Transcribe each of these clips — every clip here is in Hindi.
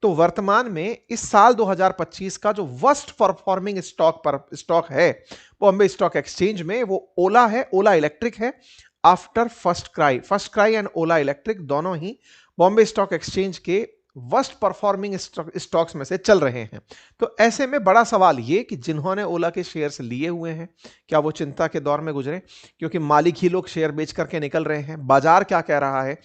तो वर्तमान में इस साल 2025 का जो वर्स्ट परफॉर्मिंग स्टॉक है बॉम्बे स्टॉक एक्सचेंज में, वो ओला है, ओला इलेक्ट्रिक है। After first cry and Ola electric दोनों ही बॉम्बे स्टॉक एक्सचेंज के वर्स्ट परफॉर्मिंग स्टॉक्स में से चल रहे हैं। तो ऐसे में बड़ा सवाल ये कि जिन्होंने ओला के शेयर्स लिए हुए हैं, क्या वो चिंता के दौर में गुजरे, क्योंकि मालिक ही लोग शेयर बेच करके निकल रहे हैं। बाजार क्या कह रहा है,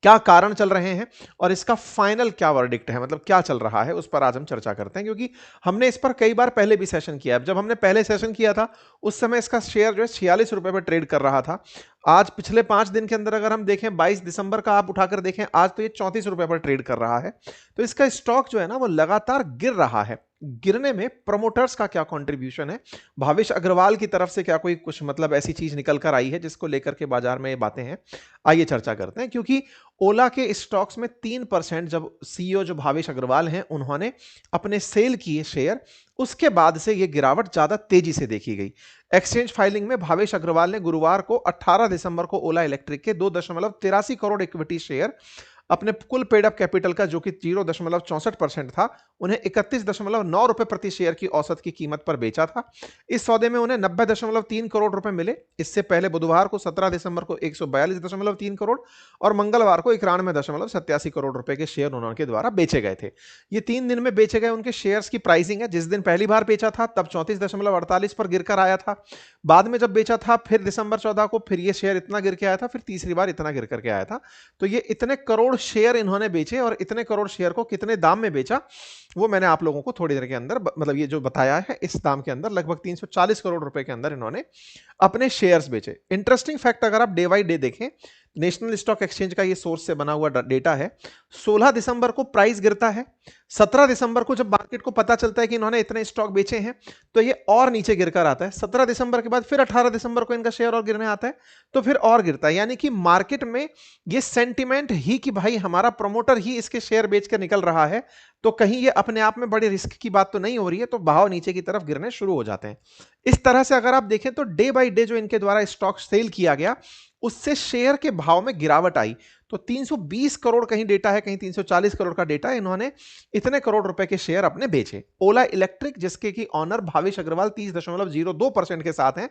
क्या कारण चल रहे हैं, और इसका फाइनल क्या वर्डिक्ट है, मतलब क्या चल रहा है, उस पर आज हम चर्चा करते हैं। क्योंकि हमने इस पर कई बार पहले भी सेशन किया है। जब हमने पहले सेशन किया था उस समय इसका शेयर जो है 46 रुपए पर ट्रेड कर रहा था। आज पिछले 5 दिन के अंदर अगर हम देखें, 22 दिसंबर का आप उठाकर देखें, आज तो ये 34 रुपए पर ट्रेड कर रहा है। तो इसका स्टॉक जो है ना वो लगातार गिर रहा है। गिरने में प्रमोटर्स का क्या कंट्रीब्यूशन है, भावेश अग्रवाल की तरफ से क्या कोई कुछ मतलब ऐसी चीज निकल कर आई है जिसको लेकर के बाजार में ये बातें हैं, आइए चर्चा करते हैं। क्योंकि ओला के स्टॉक्स में 3% जब सीईओ जो भावेश अग्रवाल हैं उन्होंने अपने सेल किए शेयर, उसके बाद से ये गिरावट ज्यादा तेजी से देखी गई। एक्सचेंज फाइलिंग में भावेश अग्रवाल ने गुरुवार को 18 दिसंबर को ओला इलेक्ट्रिक के 2.83 करोड़ इक्विटी शेयर अपने कुल पेड अप कैपिटल का, जो कि 0.64% था, उन्हें 31.9 रुपए प्रति शेयर की औसत की कीमत पर बेचा था। इस सौदे में उन्हें 90.3 करोड़ रुपए मिले। इससे पहले बुधवार को 17 दिसंबर को 142.3 करोड़ और मंगलवार को 91.87 करोड़ रुपए के शेयर उनके द्वारा बेचे गए थे। ये 3 दिन में बेचे गए उनके शेयर्स की प्राइसिंग है। जिस दिन पहली बार बेचा था तब 34.48 पर गिरकर आया था। बाद में जब बेचा था फिर दिसंबर 14 को, फिर ये शेयर इतना गिर के आया था, फिर तीसरी बार इतना गिर करके आया था। तो ये इतने करोड़ शेयर इन्होंने बेचे, और इतने करोड़ शेयर को कितने दाम में बेचा वो मैंने आप लोगों को थोड़ी देर के अंदर मतलब ये जो बताया है, इस दाम के अंदर लगभग 340 करोड़ रुपए के अंदर इन्होंने अपने शेयर्स बेचे। इंटरेस्टिंग फैक्ट अगर आप डे बाई डे देखें, नेशनल स्टॉक एक्सचेंज का ये सोर्स से बना हुआ डेटा है, 16 दिसंबर को प्राइस गिरता है। 17 दिसंबर को जब मार्केट को पता चलता है कि इन्होंने इतने स्टॉक बेचे हैं तो ये और नीचे गिरकर आता है। 17 दिसंबर के बाद फिर 18 दिसंबर को इनका शेयर और गिरने आता है, तो फिर और गिरता है। यानी कि मार्केट में ये सेंटिमेंट ही कि भाई हमारा प्रमोटर ही इसके शेयर बेच कर निकल रहा है, तो कहीं ये अपने आप में बड़े रिस्क की बात तो नहीं हो रही है, तो भाव नीचे की तरफ गिरने शुरू हो जाते हैं। इस तरह से अगर आप देखें तो डे बाय डे जो इनके द्वारा स्टॉक सेल किया गया उससे शेयर के भाव में गिरावट आई। तो 320 करोड़ कहीं डेटा है, कहीं 340 करोड़ का डेटा, इन्होंने इतने करोड़ रुपए के शेयर अपने बेचे। ओला इलेक्ट्रिक, जिसके की ऑनर भावेश अग्रवाल 30.02% के साथ हैं।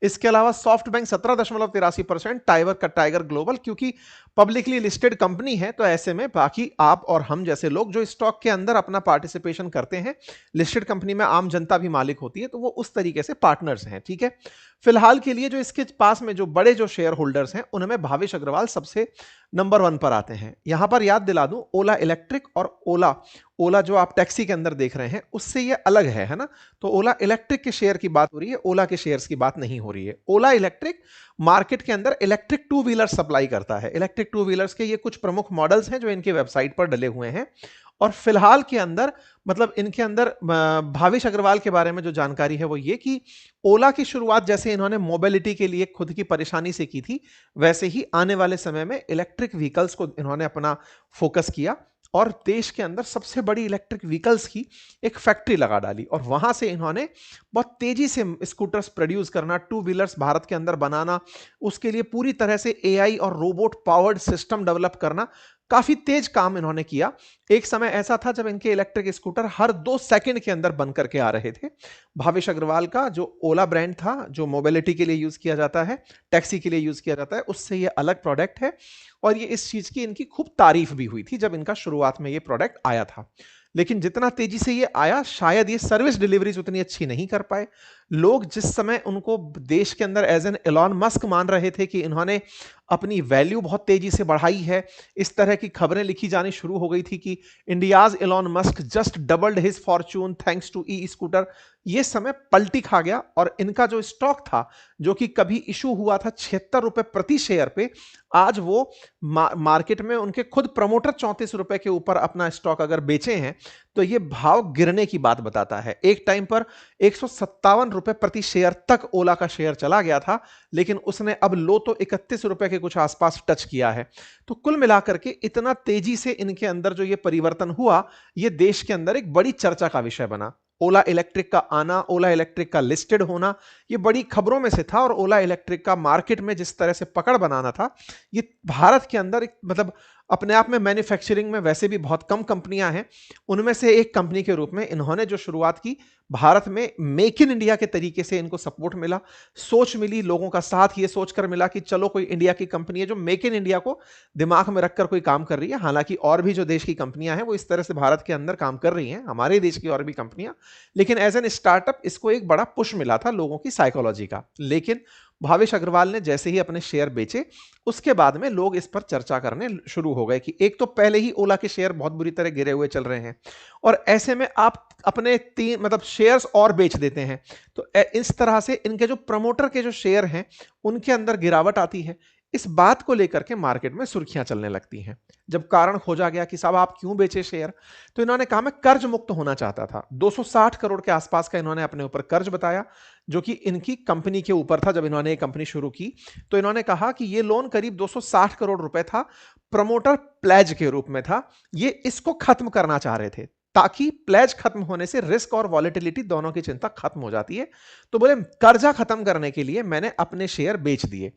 इसके अलावा सॉफ्ट बैंक 17.83%, टाइगर ग्लोबल, क्योंकि पब्लिकली लिस्टेड कंपनी है तो ऐसे में बाकी आप और हम जैसे लोग जो स्टॉक के अंदर अपना पार्टिसिपेशन करते हैं, लिस्टेड कंपनी में आम जनता भी मालिक होती है, तो वो उस तरीके से पार्टनर्स हैं। ठीक है, फिलहाल के लिए जो इसके पास में जो बड़े जो शेयर होल्डर्स हैं उनमें भावेश अग्रवाल सबसे नंबर 1 पर आते हैं। यहां पर याद दिला दूं, ओला इलेक्ट्रिक और ओला जो आप टैक्सी के अंदर देख रहे हैं उससे ये अलग है ना। तो ओला इलेक्ट्रिक के शेयर की बात हो रही है, ओला के शेयर्स की बात नहीं हो रही है। ओला इलेक्ट्रिक मार्केट के अंदर इलेक्ट्रिक टू व्हीलर सप्लाई करता है। इलेक्ट्रिक टू व्हीलर्स के ये कुछ प्रमुख मॉडल्स हैं जो इनके वेबसाइट पर डले हुए हैं। और फिलहाल के अंदर मतलब इनके अंदर भावेश अग्रवाल के बारे में जो जानकारी है वो ये कि ओला की शुरुआत जैसे इन्होंने मोबिलिटी के लिए खुद की परेशानी से की थी, वैसे ही आने वाले समय में इलेक्ट्रिक व्हीकल्स को इन्होंने अपना फोकस किया और देश के अंदर सबसे बड़ी इलेक्ट्रिक व्हीकल्स की एक फैक्ट्री लगा डाली। और वहां से इन्होंने बहुत तेजी से स्कूटर्स प्रोड्यूस करना, टू व्हीलर्स भारत के अंदर बनाना, उसके लिए पूरी तरह से एआई और रोबोट पावर्ड सिस्टम डेवलप करना, काफी तेज काम इन्होंने किया। एक समय ऐसा था जब इनके इलेक्ट्रिक स्कूटर हर 2 सेकंड के अंदर बन करके आ रहे थे। भावेश अग्रवाल का जो ओला ब्रांड था, जो मोबिलिटी के लिए यूज किया जाता है, टैक्सी के लिए यूज किया जाता है, उससे ये अलग प्रोडक्ट है। और ये इस चीज की इनकी खूब तारीफ भी हुई थी जब इनका शुरुआत में ये प्रोडक्ट आया था। लेकिन जितना तेजी से ये आया, शायद ये सर्विस डिलीवरीज उतनी अच्छी नहीं कर पाए। लोग जिस समय उनको देश के अंदर एज एन एलॉन मस्क मान रहे थे कि इन्होंने अपनी वैल्यू बहुत तेजी से बढ़ाई है, इस तरह की खबरें लिखी जानी शुरू हो गई थी कि India's Elon Musk just doubled his fortune thanks to e scooter. ये समय पलटी खा गया और इनका जो स्टॉक था, जो कि कभी इशू हुआ था 76 रुपए प्रति शेयर पे, आज वो मार्केट में उनके खुद प्रमोटर 34 रुपए के ऊपर अपना स्टॉक अगर बेचे हैं तो ये भाव गिरने की बात बताता है। एक टाइम पर 157 रुपए प्रति शेयर तक ओला का शेयर चला गया था, लेकिन उसने अब लो तो 31 रुपए के कुछ आसपास टच किया है। तो कुल मिलाकर के इतना तेजी से इनके अंदर जो ये परिवर्तन हुआ, ये देश के अंदर एक बड़ी चर्चा का विषय बना। ओला इलेक्ट्रिक का आना, ओला इलेक्ट्रिक का लिस्टेड होना, ये बड़ी खबरों में से था। और ओला इलेक्ट्रिक का मार्केट में जिस तरह से पकड़ बनाना था, ये भारत के अंदर एक मतलब अपने आप में मैन्युफैक्चरिंग में वैसे भी बहुत कम कंपनियां हैं, उनमें से एक कंपनी के रूप में इन्होंने जो शुरुआत की, भारत में मेक इन इंडिया के तरीके से इनको सपोर्ट मिला, सोच मिली, लोगों का साथ ये सोचकर मिला कि चलो कोई इंडिया की कंपनी है जो मेक इन इंडिया को दिमाग में रखकर कोई काम कर रही है। हालांकि और भी जो देश की कंपनियां हैं वो इस तरह से भारत के अंदर काम कर रही हैं, हमारे देश की और भी कंपनियां, लेकिन एज एन स्टार्टअप इसको एक बड़ा पुश मिला था लोगों की साइकोलॉजी का। लेकिन भावेश अग्रवाल ने जैसे ही अपने शेयर बेचे, उसके बाद में लोग इस पर चर्चा करने शुरू हो गए कि एक तो पहले ही ओला के शेयर बहुत बुरी तरह गिरे हुए चल रहे हैं, और ऐसे में आप अपने तीन मतलब शेयर्स और बेच देते हैं, तो इस तरह से इनके जो प्रमोटर के जो शेयर हैं उनके अंदर गिरावट आती है। इस बात को लेकर के मार्केट में सुर्खियां चलने लगती हैं। जब कारण खोजा गया कि साहब आप क्यों बेचे शेयर, तो इन्होंने कहा मैं कर्ज मुक्त होना चाहता था। 260 करोड़ के आसपास का इन्होंने अपने ऊपर कर्ज बताया, जो कि इनकी कंपनी के ऊपर था। जब इन्होंने ये कंपनी शुरू की तो इन्होंने कहा कि ये लोन करीब 260 करोड़ रुपए था, प्रमोटर प्लेज के रूप में था। ये इसको खत्म करना चाह रहे थे, ताकि प्लेज खत्म होने से रिस्क और वॉलेटिलिटी दोनों की चिंता खत्म हो जाती है। तो बोले कर्जा खत्म करने के लिए मैंने अपने शेयर बेच दिए।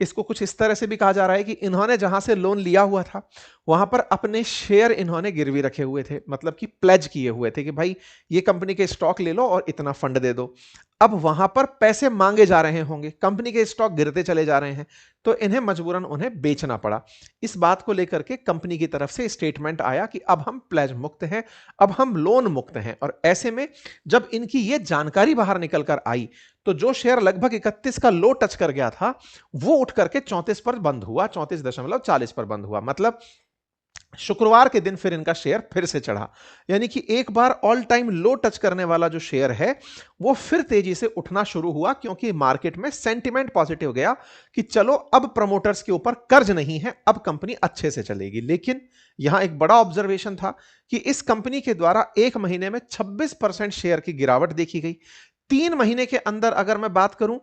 इसको कुछ इस तरह से भी कहा जा रहा है कि इन्होंने जहां से लोन लिया हुआ था वहां पर अपने शेयर इन्होंने गिरवी रखे हुए थे, मतलब कि प्लेज किए हुए थे कि भाई ये कंपनी के स्टॉक ले लो और इतना फंड दे दो। अब वहां पर पैसे मांगे जा रहे होंगे, कंपनी के स्टॉक गिरते चले जा रहे हैं, तो इन्हें मजबूरन उन्हें बेचना पड़ा। इस बात को लेकर के कंपनी की तरफ से स्टेटमेंट आया कि अब हम प्लेज मुक्त हैं, अब हम लोन मुक्त हैं। और ऐसे में जब इनकी ये जानकारी बाहर निकल कर आई, तो जो शेयर लगभग 31 का लो टच कर गया था, वो उठ करके 34 पर बंद हुआ, 34.40 पर बंद हुआ। मतलब शुक्रवार के दिन फिर इनका शेयर फिर से चढ़ा, यानी कि एक बार ऑल टाइम लो टच करने वाला जो शेयर है वो फिर तेजी से उठना शुरू हुआ, क्योंकि मार्केट में सेंटिमेंट पॉजिटिव गया कि चलो अब प्रमोटर्स के ऊपर कर्ज नहीं है, अब कंपनी अच्छे से चलेगी। लेकिन यहां एक बड़ा ऑब्जर्वेशन था कि इस कंपनी के द्वारा एक महीने में 26% शेयर की गिरावट देखी गई। 3 महीने के अंदर अगर मैं बात करूं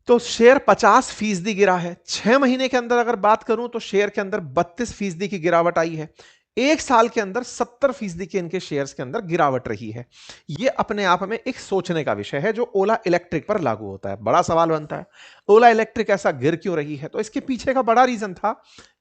तो शेयर 50% गिरा है। 6 महीने के अंदर अगर बात करूं तो शेयर के अंदर 32% की गिरावट आई है। एक साल के अंदर 70% के इनके शेयर्स के अंदर गिरावट रही है। यह अपने आप में एक सोचने का विषय है जो ओला इलेक्ट्रिक पर लागू होता है। बड़ा सवाल बनता है, ओला इलेक्ट्रिक ऐसा गिर क्यों रही है? तो इसके पीछे का बड़ा रीजन था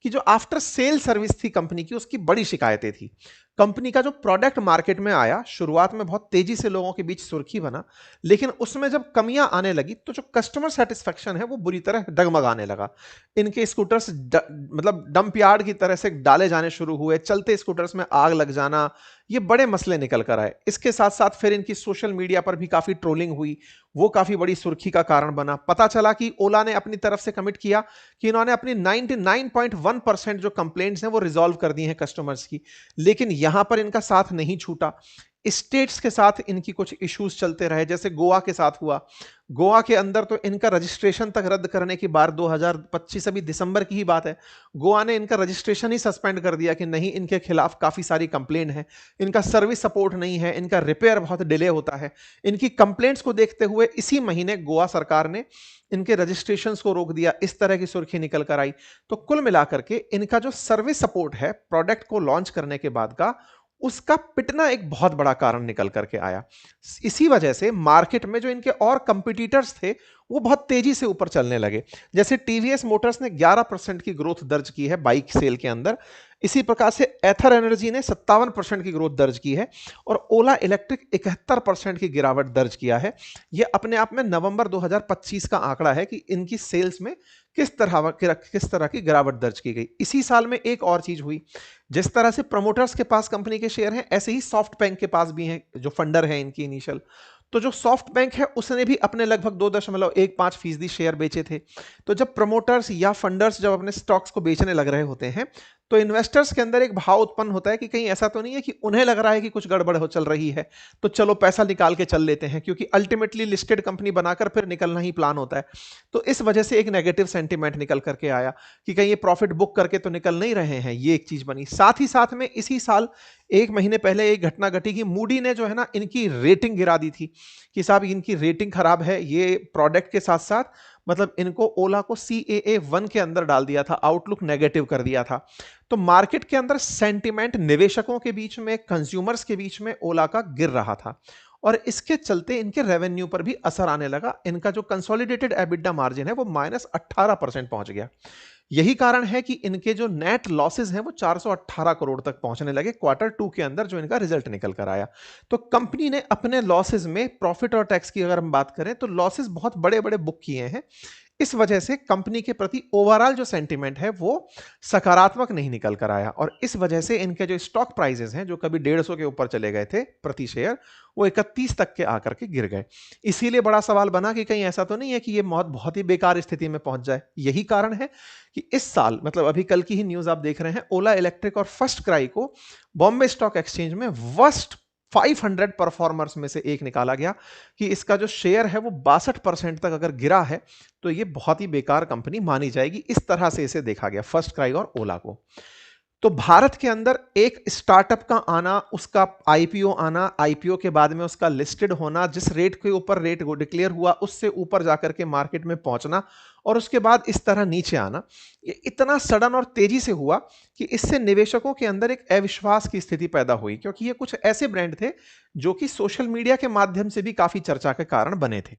कि जो आफ्टर सेल सर्विस थी कंपनी की, उसकी बड़ी शिकायतें थी। कंपनी का जो प्रोडक्ट मार्केट में आया, शुरुआत में बहुत तेजी से लोगों के बीच सुर्खी बना, लेकिन उसमें जब कमियां आने लगी तो जो कस्टमर सेटिस्फेक्शन है वो बुरी तरह डगमगाने लगा। इनके स्कूटर्स मतलब डंप यार्ड की तरह से डाले जाने शुरू हुए, चलते स्कूटर्स में आग लग जाना, ये बड़े मसले निकल कर आए। इसके साथ साथ फिर इनकी सोशल मीडिया पर भी काफी ट्रोलिंग हुई, वो काफी बड़ी सुर्खी का कारण बना। पता चला कि ओला ने अपनी तरफ से कमिट किया कि इन्होंने अपनी 99.1% जो कंप्लेंट्स हैं वो रिजॉल्व कर दी हैं कस्टमर्स की, लेकिन यहां पर इनका साथ नहीं छूटा। स्टेट्स के साथ इनकी कुछ इश्यूज चलते रहे, जैसे गोवा के साथ हुआ। गोवा के अंदर तो इनका रजिस्ट्रेशन तक रद्द करने की बार 2025 अभी दिसंबर की ही बात है, गोवा ने इनका रजिस्ट्रेशन ही सस्पेंड कर दिया कि नहीं, इनके खिलाफ काफी सारी कंप्लेंट है, इनका सर्विस सपोर्ट नहीं है, इनका रिपेयर बहुत डिले होता है। इनकी कंप्लेंट्स को देखते हुए इसी महीने गोवा सरकार ने इनके रजिस्ट्रेशंस को रोक दिया। इस तरह की सुर्खी निकल कर आई। तो कुल मिलाकर के इनका जो सर्विस सपोर्ट है प्रोडक्ट को लॉन्च करने के बाद का, उसका पिटना एक बहुत बड़ा कारण निकल करके आया। इसी वजह से मार्केट में जो इनके और कंपटीटर्स थे वो बहुत तेजी से ऊपर चलने लगे। जैसे टीवीएस मोटर्स ने 11% की ग्रोथ दर्ज की है बाइक सेल के अंदर, इसी प्रकार से एथर एनर्जी ने 57% की ग्रोथ दर्ज की है, और ओला इलेक्ट्रिक 71% की गिरावट दर्ज किया है। यह अपने आप में नवंबर 2025 का आंकड़ा है कि इनकी सेल्स में किस तरह की गिरावट दर्ज की गई। इसी साल में एक और चीज हुई, जिस तरह से प्रमोटर्स के पास कंपनी के शेयर हैं, ऐसे ही सॉफ्ट बैंक के पास भी हैं, जो फंडर है इनकी इनिशियल। तो जो सॉफ्ट बैंक है उसने भी अपने लगभग 2.15% शेयर बेचे थे। तो जब प्रमोटर्स या फंडर्स जब अपने स्टॉक्स को बेचने लग रहे होते हैं, तो इन्वेस्टर्स के अंदर एक भाव उत्पन्न होता है कि कहीं ऐसा तो नहीं है कि उन्हें लग रहा है कि कुछ गड़बड़ हो चल रही है, तो चलो पैसा निकाल के चल लेते हैं, क्योंकि अल्टीमेटली लिस्टेड कंपनी बनाकर फिर निकलना ही प्लान होता है। तो इस वजह से एक नेगेटिव सेंटीमेंट निकल करके आया कि कहीं ये प्रॉफिट बुक करके तो निकल नहीं रहे हैं, ये एक चीज बनी। साथ ही साथ में इसी साल एक महीने पहले एक घटना घटी कि मूडी ने जो है ना इनकी रेटिंग गिरा दी थी कि साहब इनकी रेटिंग खराब है। ये प्रोडक्ट के साथ साथ मतलब इनको ओला को CAA1 के अंदर डाल दिया था, आउटलुक नेगेटिव कर दिया था। तो मार्केट के अंदर सेंटिमेंट निवेशकों के बीच में, कंज्यूमर्स के बीच में ओला का गिर रहा था, और इसके चलते इनके रेवेन्यू पर भी असर आने लगा। इनका जो कंसोलिडेटेड एबिटा मार्जिन है वो -18% पहुंच गया। यही कारण है कि इनके जो नेट लॉसेस हैं वो 418 करोड़ तक पहुंचने लगे क्वार्टर टू के अंदर जो इनका रिजल्ट निकल कर आया। तो कंपनी ने अपने लॉसेस में प्रॉफिट और टैक्स की अगर हम बात करें तो लॉसेस बहुत बड़े बड़े बुक किए हैं। इस वजह से कंपनी के प्रति ओवरऑल जो सेंटीमेंट है वो सकारात्मक नहीं निकल कर आया, और इस वजह से इनके जो स्टॉक प्राइसेस हैं जो कभी 150 के ऊपर चले गए थे प्रति शेयर, वो 31 तक के आकर के गिर गए। इसीलिए बड़ा सवाल बना कि कहीं ऐसा तो नहीं है कि ये बहुत बहुत ही बेकार स्थिति में पहुंच जाए। यही कारण है कि इस साल, मतलब अभी कल की ही न्यूज आप देख रहे हैं, ओला इलेक्ट्रिक और फर्स्ट क्राई को बॉम्बे स्टॉक एक्सचेंज में वर्स्ट 500 परफॉर्मर्स में से एक निकाला गया कि इसका जो शेयर है वो 62% तक अगर गिरा है तो ये बहुत ही बेकार कंपनी मानी जाएगी। इस तरह से इसे देखा गया फर्स्ट क्राई और ओला को। तो भारत के अंदर एक स्टार्टअप का आना, उसका आईपीओ आना, आईपीओ के बाद में उसका लिस्टेड होना, जिस रेट के ऊपर रेट डिक्लेयर हुआ उससे ऊपर जाकर के मार्केट में पहुंचना, और उसके बाद इस तरह नीचे आना, ये इतना सडन और तेजी से हुआ कि इससे निवेशकों के अंदर एक अविश्वास की स्थिति पैदा हुई, क्योंकि ये कुछ ऐसे ब्रांड थे जो कि सोशल मीडिया के माध्यम से भी काफी चर्चा के कारण बने थे।